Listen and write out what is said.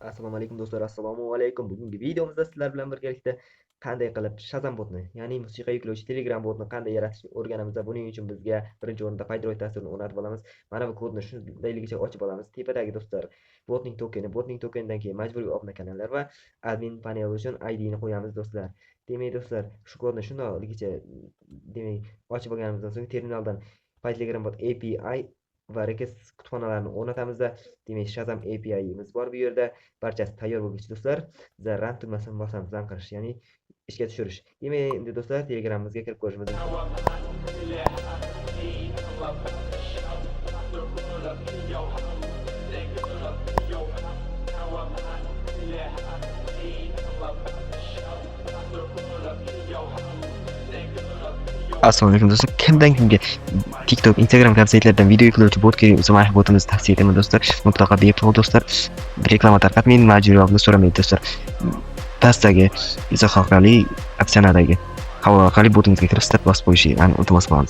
Assalomu alaykum do'stlar, assalomu alaykum. Bugungi videomizda sizlar bilan birgalikda qanday qilib Shazam botni, ya'ni musiqa yuklovchi Telegram botni qanday yaratishni o'rganamiz. Buning uchun bizga birinchi o'rinda Paygroid dasturini o'rnatib olamiz. Mana bu kodni shundayligicha ochib olamiz. Tepadagi do'stlar, botning tokenidan keyin majburiy obuna kanallar va admin panel uchun ID ni qo'yamiz do'stlar. Demak do'stlar, shu kodni shundayligicha ochib olganimizdan so'ng terminaldan Telegram bot API va request kutubxonalarini o'rnatamizda. Demak, Shazam API'miz bor bu yerda. Barchasi tayyor bo'lgach do'stlar, biza run tugmasini bosamiz, run qilish, ya'ni ishga tushirish. Demak, endi do'stlar, Telegramimizga kirib ko'rishimiz mumkin. Assalomu alaykum do'stlar. Kimdan kimga TikTok, Instagram kabi saytlardan video yuklovchi bot kerak bo'lsa, mana bu botimizni tavsiya etaman do'stlar. Mutlaqo bepul do'stlar. Reklama tarqatmaydi, majburiy obuna so'ramaydi do'stlar. Pastdagi izoh orqali opsionadagi havola orqali botimizga kirib start bosib qo'yishni iltimos qilaman.